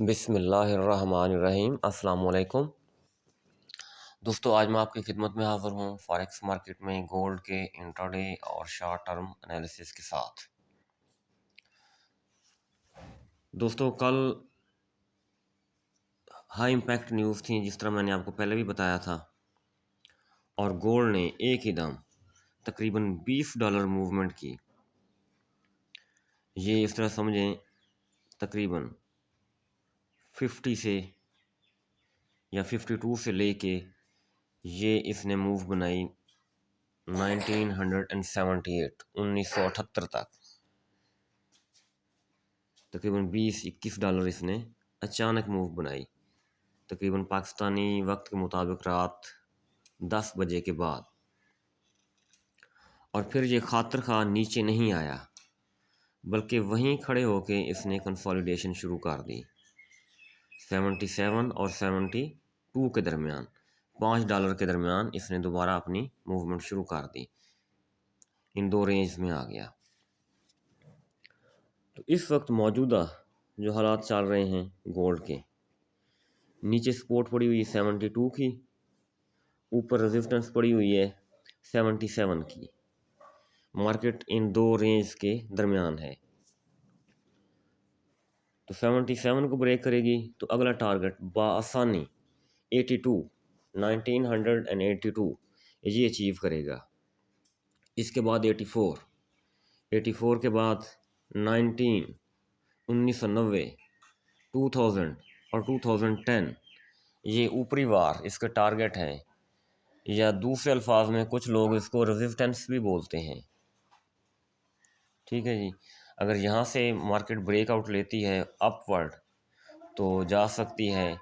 بسم اللہ الرحمن الرحیم۔ السلام علیکم دوستو، آج میں آپ کی خدمت میں حاضر ہوں فاریکس مارکیٹ میں گولڈ کے انٹراڈے اور شارٹ ٹرم انالیسس کے ساتھ۔ دوستو، کل ہائی امپیکٹ نیوز تھیں، جس طرح میں نے آپ کو پہلے بھی بتایا تھا، اور گولڈ نے ایک ہی دم تقریباً $20 موومنٹ کی۔ یہ اس طرح سمجھیں تقریباً 50 سے یا 52 سے لے کے یہ اس نے موو بنائی 1978 تک، تقریباً $20-21 اس نے اچانک موو بنائی، تقریباً پاکستانی وقت کے مطابق رات 10 بجے کے بعد۔ اور پھر یہ خاطر خواہ نیچے نہیں آیا، بلکہ وہیں کھڑے ہو کے اس نے کنسولیڈیشن شروع کر دی 77 اور 72 کے درمیان، $5 کے درمیان اس نے دوبارہ اپنی موومنٹ شروع کر دی، ان دو رینج میں آ گیا۔ تو اس وقت موجودہ جو حالات چل رہے ہیں گولڈ کے، نیچے سپورٹ پڑی ہوئی ہے 72 کی، اوپر ریزسٹنس پڑی ہوئی ہے 77 کی، مارکیٹ ان دو رینج کے درمیان ہے۔ تو 77 کو بریک کرے گی تو اگلا ٹارگٹ بآسانی 1982 یہ اچیو کرے گا۔ اس کے بعد 84 کے بعد 1990 2000 اور 2010 یہ اوپری وار اس کے ٹارگٹ ہیں، یا دوسرے الفاظ میں کچھ لوگ اس کو ریزسٹنس بھی بولتے ہیں۔ ٹھیک ہے جی، اگر یہاں سے مارکیٹ بریک آؤٹ لیتی ہے اپ ورڈ تو جا سکتی ہے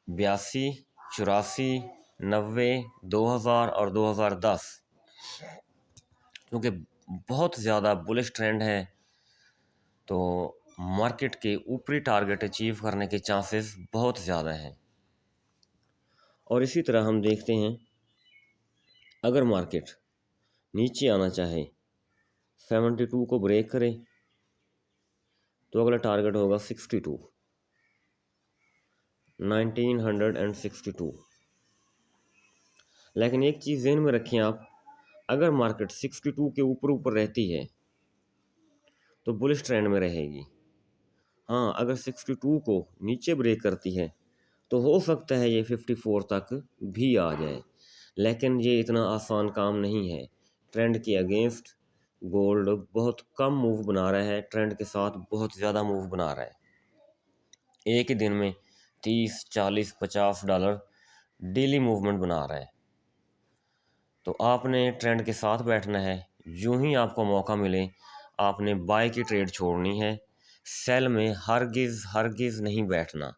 82 84 90 2000 اور 2010، کیونکہ بہت زیادہ بلش ٹرینڈ ہے تو مارکیٹ کے اوپری ٹارگٹ اچیو کرنے کے چانسز بہت زیادہ ہیں۔ اور اسی طرح ہم دیکھتے ہیں اگر مارکیٹ نیچے آنا چاہے 72 کو بریک کرے تو اگلا ٹارگٹ ہوگا 1962۔ لیکن ایک چیز ذہن میں رکھیں آپ، اگر مارکیٹ 62 کے اوپر رہتی ہے تو بلش ٹرینڈ میں رہے گی۔ ہاں، اگر 62 کو نیچے بریک کرتی ہے تو ہو سکتا ہے یہ 54 تک بھی آ جائے، لیکن یہ اتنا آسان کام نہیں ہے۔ ٹرینڈ کے اگینسٹ گولڈ بہت کم موو بنا رہا ہے، ٹرینڈ کے ساتھ بہت زیادہ موو بنا رہا ہے۔ ایک ہی دن میں 30 40 $50 ڈیلی موومنٹ بنا رہا ہے۔ تو آپ نے ٹرینڈ کے ساتھ بیٹھنا ہے، جو ہی آپ کو موقع ملے آپ نے بائی کی ٹریڈ چھوڑنی ہے، سیل میں ہرگز نہیں بیٹھنا،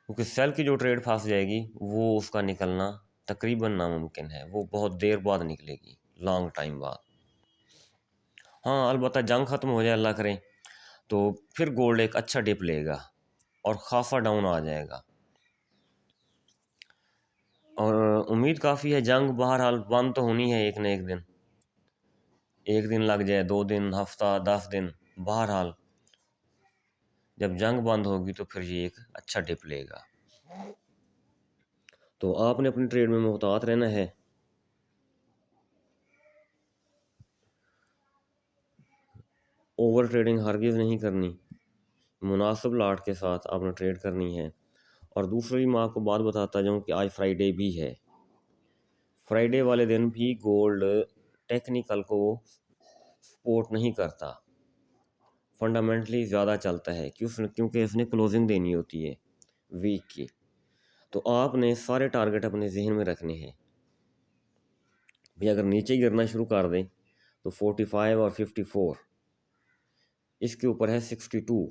کیونکہ سیل کی جو ٹریڈ پھنس جائے گی وہ اس کا نکلنا تقریباً ناممکن ہے، وہ بہت دیر بعد نکلے گی، لانگ ٹائم بعد۔ ہاں، البتہ جنگ ختم ہو جائے اللہ کرے تو پھر گولڈ ایک اچھا ڈپ لے گا اور خاصا ڈاؤن آ جائے گا، اور امید کافی ہے جنگ بہرحال بند تو ہونی ہے ایک نہ ایک دن لگ جائے، 2 دن، ہفتہ، 10 دن، بہرحال جب جنگ بند ہوگی تو پھر یہ ایک اچھا ڈپ لے گا۔ تو آپ نے اپنی ٹریڈ میں محتاط رہنا ہے۔ اوور ٹریڈنگ ہرگز نہیں کرنی، مناسب لاٹ کے ساتھ آپ نے ٹریڈ کرنی ہے۔ اور دوسری میں آپ کو بات بتاتا جاؤں کہ آج فرائیڈے بھی ہے، فرائیڈے والے دن بھی گولڈ ٹیکنیکل کو سپورٹ نہیں کرتا، فنڈامنٹلی زیادہ چلتا ہے، کیونکہ اس نے کلوزنگ دینی ہوتی ہے ویک کی۔ تو آپ نے سارے ٹارگٹ اپنے ذہن میں رکھنے ہیں بھی، اگر نیچے گرنا شروع کر دیں تو 45 اور 54، اس کے اوپر ہے 62،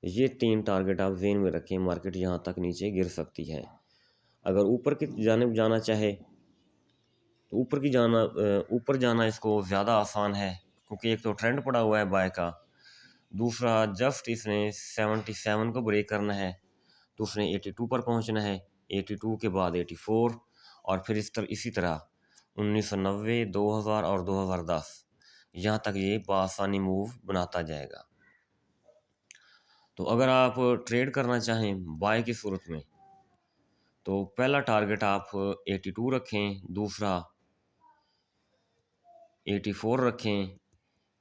یہ 3 ٹارگٹ آپ ذہن میں رکھیں، مارکیٹ یہاں تک نیچے گر سکتی ہے۔ اگر اوپر کی جانب جانا چاہے تو اوپر جانا اس کو زیادہ آسان ہے، کیونکہ ایک تو ٹرینڈ پڑا ہوا ہے بائی کا، دوسرا جسٹ اس نے 77 کو بریک کرنا ہے تو اس نے 82 پر پہنچنا ہے، 82 کے بعد 84، اور پھر اسی طرح 1990 2000 اور 2010 یہاں تک یہ بآسانی موو بناتا جائے گا۔ تو اگر آپ ٹریڈ کرنا چاہیں بائی کی صورت میں تو پہلا ٹارگٹ آپ 82 رکھیں، دوسرا 84 رکھیں،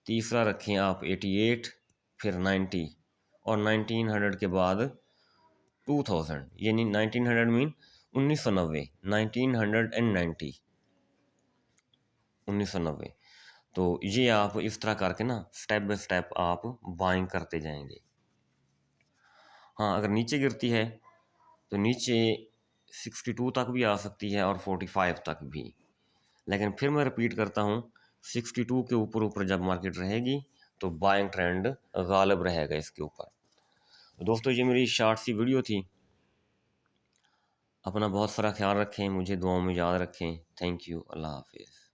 تیسرا رکھیں آپ 88، پھر 90 اور 1900 کے بعد 2000، یعنی 1900 مین 1990، 1990 1990۔ تو یہ آپ اس طرح کر کے نا سٹیپ بائی سٹیپ آپ بائنگ کرتے جائیں گے۔ ہاں اگر نیچے گرتی ہے تو نیچے 62 تک بھی آ سکتی ہے اور 45 تک بھی، لیکن پھر میں رپیٹ کرتا ہوں 62 کے اوپر جب مارکیٹ رہے گی تو بائنگ ٹرینڈ غالب رہے گا اس کے اوپر۔ دوستو یہ میری شارٹ سی ویڈیو تھی، اپنا بہت سارا خیال رکھیں، مجھے دعاؤں میں یاد رکھیں۔ تھینک یو، اللہ حافظ۔